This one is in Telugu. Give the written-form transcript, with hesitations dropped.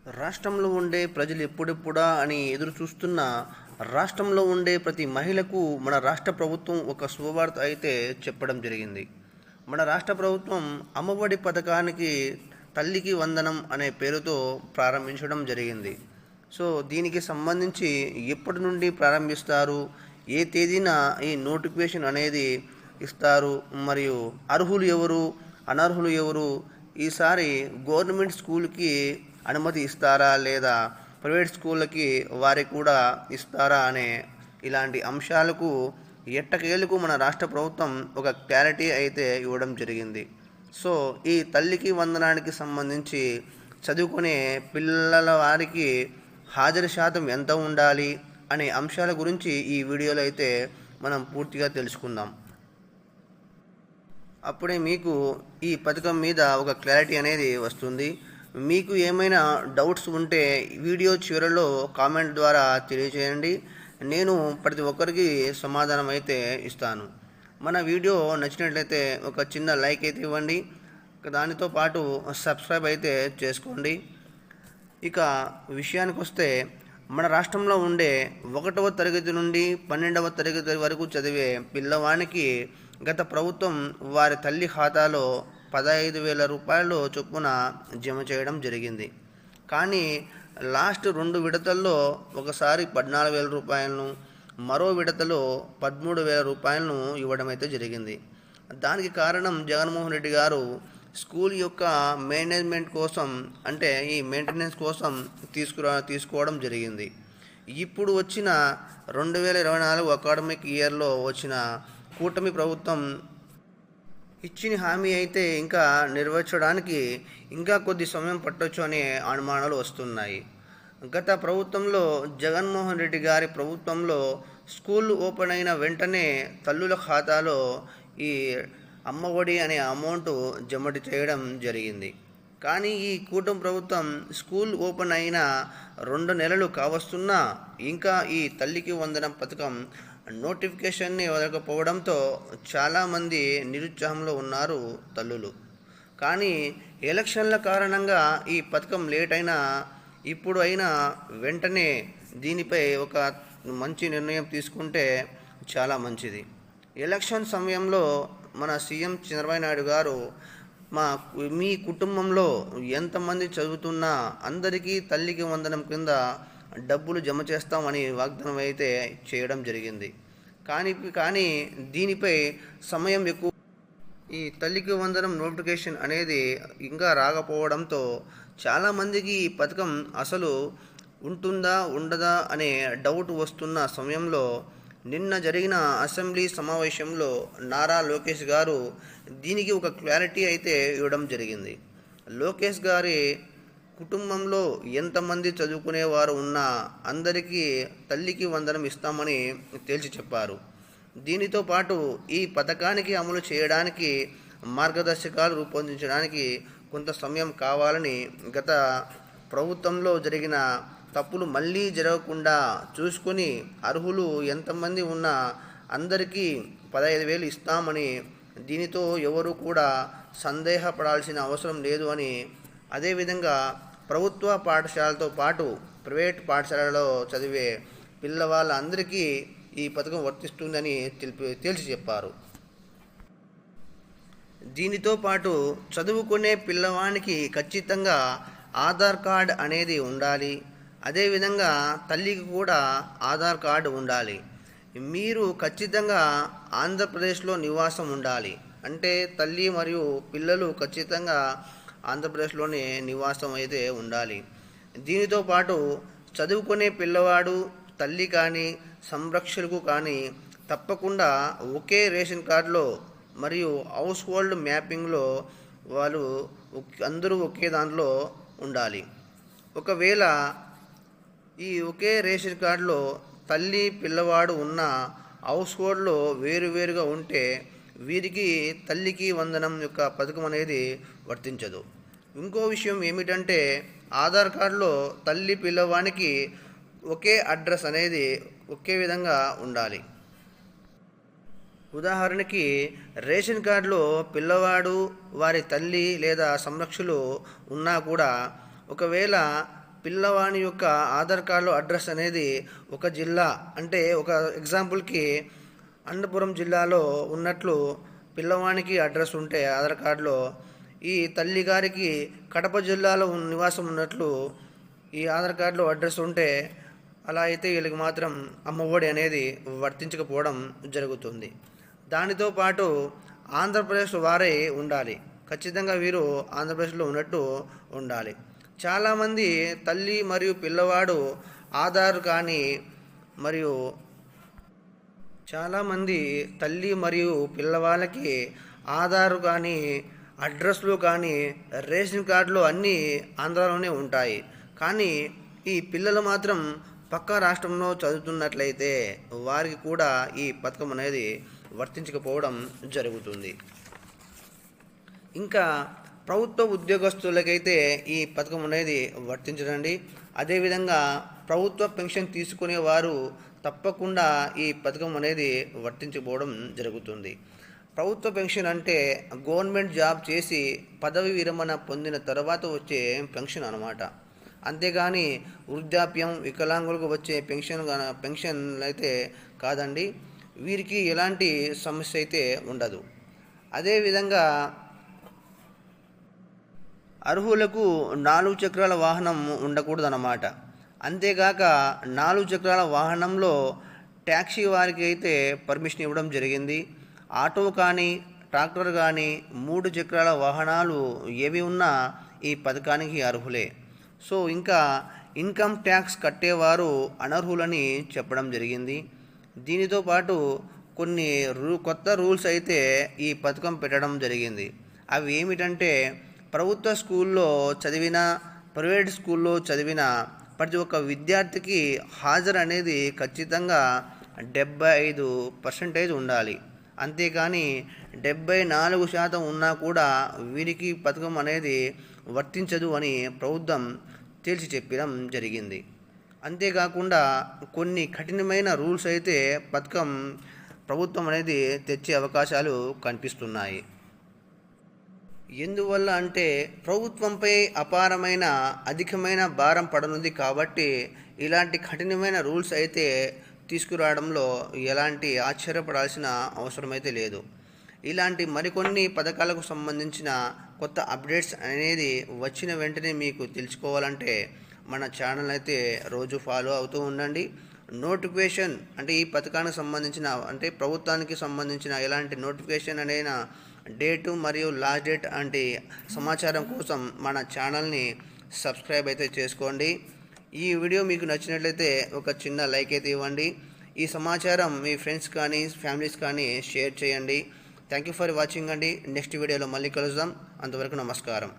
రాష్ట్రంలో ఉండే ప్రజలు ఎప్పుడెప్పుడా అని ఎదురు చూస్తున్న రాష్ట్రంలో ఉండే ప్రతి మహిళకు మన రాష్ట్ర ప్రభుత్వం ఒక శుభవార్త అయితే చెప్పడం జరిగింది. మన రాష్ట్ర ప్రభుత్వం అమ్మఒడి పథకానికి తల్లికి వందనం అనే పేరుతో ప్రారంభించడం జరిగింది. సో దీనికి సంబంధించి ఎప్పటి నుండి ప్రారంభిస్తారు, ఏ తేదీన ఈ నోటిఫికేషన్ అనేది ఇస్తారు, మరియు అర్హులు ఎవరు, అనర్హులు ఎవరు, ఈసారి గవర్నమెంట్ స్కూల్కి అనుమతి ఇస్తారా లేదా ప్రైవేట్ స్కూళ్ళకి వారికి కూడా ఇస్తారా అనే ఇలాంటి అంశాలకు ఎట్టకేలకు మన రాష్ట్ర ప్రభుత్వం ఒక క్లారిటీ అయితే ఇవ్వడం జరిగింది. సో ఈ తల్లికి వందనానికి సంబంధించి చదువుకునే పిల్లల వారికి హాజరు శాతం ఎంత ఉండాలి అనే అంశాల గురించి ఈ వీడియోలో అయితే మనం పూర్తిగా తెలుసుకుందాం. అప్పుడే మీకు ఈ పథకం మీద ఒక క్లారిటీ అనేది వస్తుంది. మీకు ఏమైనా డౌట్స్ ఉంటే వీడియో చివరిలో కామెంట్ ద్వారా తెలియజేయండి. నేను ప్రతి ఒక్కరికి సమాధానం అయితే ఇస్తాను. మన వీడియో నచ్చినట్లయితే ఒక చిన్న లైక్ అయితే ఇవ్వండి. దానితో పాటు సబ్స్క్రైబ్ అయితే చేసుకోండి. ఇక విషయానికి వస్తే, మన రాష్ట్రంలో ఉండే 1వ తరగతి నుండి 12వ తరగతి వరకు చదివే పిల్లవానికి గత ప్రభుత్వం వారి తల్లి ఖాతాలో 15,000 రూపాయలు చొప్పున జమ చేయడం జరిగింది. కానీ లాస్ట్ 2 విడతల్లో ఒకసారి 14,000 రూపాయలను, మరో విడతలో 13,000 రూపాయలను ఇవ్వడం అయితే జరిగింది. దానికి కారణం జగన్మోహన్ రెడ్డి గారు స్కూల్ యొక్క మేనేజ్మెంట్ కోసం, అంటే ఈ మెయింటెనెన్స్ కోసం తీసుకోవడం జరిగింది. ఇప్పుడు వచ్చిన 2024 అకాడమిక్ ఇయర్లో వచ్చిన కూటమి ప్రభుత్వం ఇచ్చిన హామీ అయితే ఇంకా నెరవేర్చడానికి ఇంకా కొద్ది సమయం పట్టొచ్చు అనే అనుమానాలు వస్తున్నాయి. గత ప్రభుత్వంలో జగన్మోహన్ రెడ్డి గారి ప్రభుత్వంలో స్కూల్ ఓపెన్ అయిన వెంటనే తల్లుల ఖాతాలో ఈ అమ్మఒడి అనే అమౌంట్ జమ చేయడం జరిగింది. కానీ ఈ కూటమి ప్రభుత్వం స్కూల్ ఓపెన్ అయిన 2 నెలలు కావస్తున్నా ఇంకా ఈ తల్లికి వందనం పథకం నోటిఫికేషన్ని వదలకపోవడంతో చాలామంది నిరుత్సాహంలో ఉన్నారు తల్లులు. కానీ ఎలక్షన్ల కారణంగా ఈ పథకం లేట్ అయినా ఇప్పుడు అయినా వెంటనే దీనిపై ఒక మంచి నిర్ణయం తీసుకుంటే చాలా మంచిది. ఎలక్షన్ సమయంలో మన సీఎం చంద్రబాబు నాయుడు గారు మీ కుటుంబంలో ఎంతమంది చదువుతున్నా అందరికీ తల్లికి వందనం కింద డబ్బులు జమ చేస్తామని వాగ్దానం అయితే చేయడం జరిగింది. కానీ దీనిపై సమయం ఎక్కువ. ఈ తల్లికి వందనం నోటిఫికేషన్ అనేది ఇంకా రాకపోవడంతో చాలామందికి ఈ పథకం అసలు ఉంటుందా ఉండదా అనే డౌట్ వస్తున్న సమయంలో నిన్న జరిగిన అసెంబ్లీ సమావేశంలో నారా లోకేష్ గారు దీనికి ఒక క్లారిటీ అయితే ఇవ్వడం జరిగింది. లోకేష్ గారి కుటుంబంలో ఎంతమంది చదువుకునేవారు ఉన్నా అందరికీ తల్లికి వందనం ఇస్తామని తేల్చి చెప్పారు. దీనితో పాటు ఈ పథకానికి అమలు చేయడానికి మార్గదర్శకాలు రూపొందించడానికి కొంత సమయం కావాలని, గత ప్రభుత్వంలో జరిగిన తప్పులు మళ్ళీ జరగకుండా చూసుకొని అర్హులు ఎంతమంది ఉన్నా అందరికీ 15,000 ఇస్తామని, దీనితో ఎవరు కూడా సందేహపడాల్సిన అవసరం లేదు అని, అదేవిధంగా ప్రభుత్వ పాఠశాలతో పాటు ప్రైవేట్ పాఠశాలలో చదివే పిల్లవాళ్ళందరికీ ఈ పథకం వర్తిస్తుందని తేల్చి చెప్పారు. దీనితో పాటు చదువుకునే పిల్లవానికి ఖచ్చితంగా ఆధార్ కార్డ్ అనేది ఉండాలి. అదేవిధంగా తల్లికి కూడా ఆధార్ కార్డు ఉండాలి. మీరు ఖచ్చితంగా ఆంధ్రప్రదేశ్లో నివాసం ఉండాలి. అంటే తల్లి మరియు పిల్లలు ఖచ్చితంగా ఆంధ్రప్రదేశ్లోనే నివాసం అయితే ఉండాలి. దీనితో పాటు చదువుకునే పిల్లవాడు తల్లి కానీ సంరక్షకులకు కానీ తప్పకుండా ఒకే రేషన్ కార్డులో మరియు హౌస్ హోల్డ్ మ్యాపింగ్లో వాళ్ళు అందరూ ఒకే దాంట్లో ఉండాలి. ఒకవేళ ఈ ఒకే రేషన్ కార్డులో తల్లి పిల్లవాడు ఉన్న హౌస్ హోల్డ్లో వేరువేరుగా ఉంటే వీరికి తల్లికి వందనం యొక్క పథకం అనేది వర్తించదు. ఇంకో విషయం ఏమిటంటే, ఆధార్ కార్డులో తల్లి పిల్లవానికి ఒకే అడ్రస్ అనేది ఒకే విధంగా ఉండాలి. ఉదాహరణకి రేషన్ కార్డులో పిల్లవాడు వారి తల్లి లేదా సంరక్షకులు ఉన్నా కూడా ఒకవేళ పిల్లవాని యొక్క ఆధార్ కార్డులో అడ్రస్ అనేది ఒక జిల్లా, అంటే ఒక ఎగ్జాంపుల్కి అనంతపురం జిల్లాలో ఉన్నట్లు పిల్లవానికి అడ్రస్ ఉంటే ఆధార్ కార్డులో, ఈ తల్లి గారికి కడప జిల్లాలో నివాసం ఉన్నట్లు ఈ ఆధార్ కార్డులో అడ్రస్ ఉంటే, అలా అయితే వీళ్ళకి మాత్రం అమ్మఒడి అనేది వర్తించకపోవడం జరుగుతుంది. దానితో పాటు ఆంధ్రప్రదేశ్ వారే ఉండాలి, ఖచ్చితంగా వీరు ఆంధ్రప్రదేశ్లో ఉన్నట్టు ఉండాలి. చాలామంది తల్లి మరియు పిల్లవాడు ఆధార్ కానీ మరియు చాలామంది తల్లి మరియు పిల్లవాళ్ళకి ఆధార్ కానీ అడ్రస్లు కానీ రేషన్ కార్డులు అన్నీ ఆంధ్రాలోనే ఉంటాయి. కానీ ఈ పిల్లలు మాత్రం పక్క రాష్ట్రంలో చదువుతున్నట్లయితే వారికి కూడా ఈ పథకం అనేది వర్తించకపోవడం జరుగుతుంది. ఇంకా ప్రభుత్వ ఉద్యోగస్తులకైతే ఈ పథకం అనేది వర్తించదండి. అదేవిధంగా ప్రభుత్వ పెన్షన్ తీసుకునే వారు తప్పకుండా ఈ పథకం అనేది వర్తించకపోవడం జరుగుతుంది. ప్రభుత్వ పెన్షన్ అంటే గవర్నమెంట్ జాబ్ చేసి పదవి విరమణ పొందిన తర్వాత వచ్చే పెన్షన్ అన్నమాట. అంతేగాని వృద్ధాప్యం, వికలాంగులకు వచ్చే పెన్షన్ అయితే కాదండి. వీరికి ఎలాంటి సమస్య అయితే ఉండదు. అదేవిధంగా అర్హులకు 4 చక్రాల వాహనం ఉండకూడదన్నమాట. అంతేగాక 4 చక్రాల వాహనంలో ట్యాక్సీ వారికి అయితే పర్మిషన్ ఇవ్వడం జరిగింది. ఆటో కానీ ట్రాక్టర్ కానీ 3 చక్రాల వాహనాలు ఏవి ఉన్నా ఈ పథకానికి అర్హులే. సో ఇంకా ఇన్కమ్ ట్యాక్స్ కట్టేవారు అనర్హులని చెప్పడం జరిగింది. దీనితో పాటు కొన్ని కొత్త రూల్స్ అయితే ఈ పథకం పెట్టడం జరిగింది. అవి ఏమిటంటే, ప్రభుత్వ స్కూల్లో చదివిన, ప్రైవేట్ స్కూల్లో చదివిన ప్రతి ఒక్క విద్యార్థికి హాజరు అనేది ఖచ్చితంగా 75% ఉండాలి. అంతేకాని 74% ఉన్నా కూడా వీరికి పథకం అనేది వర్తించదు అని ప్రభుత్వం తేల్చి చెప్పడం జరిగింది. అంతేకాకుండా కొన్ని కఠినమైన రూల్స్ అయితే పథకం ప్రభుత్వం అనేది తెచ్చే అవకాశాలు కనిపిస్తున్నాయి. ఎందువల్ల అంటే ప్రభుత్వంపై అధికమైన భారం పడనుంది కాబట్టి ఇలాంటి కఠినమైన రూల్స్ అయితే తీసుకురావడంలో ఎలాంటి ఆశ్చర్యపడాల్సిన అవసరం అయితే లేదు. ఇలాంటి మరికొన్ని పథకాలకు సంబంధించిన కొత్త అప్డేట్స్ అనేది వచ్చిన వెంటనే మీకు తెలుసుకోవాలంటే మన ఛానల్ అయితే రోజు ఫాలో అవుతూ ఉండండి. నోటిఫికేషన్ అంటే ఈ పథకానికి సంబంధించిన, అంటే ప్రభుత్వానికి సంబంధించిన ఎలాంటి నోటిఫికేషన్ అనేది డేటు మరియు లాస్ట్ డేట్ అంటే సమాచారం కోసం మన ఛానల్ని సబ్స్క్రైబ్ అయితే చేసుకోండి. ఈ వీడియో మీకు నచ్చినట్లయితే ఒక చిన్న లైక్ అయితే ఇవ్వండి. ఈ సమాచారం మీ ఫ్రెండ్స్ కానీ ఫ్యామిలీస్ కానీ షేర్ చేయండి. థ్యాంక్ యూ ఫర్ వాచింగ్ అండి. నెక్స్ట్ వీడియోలో మళ్ళీ కలుద్దాం. అంతవరకు నమస్కారం.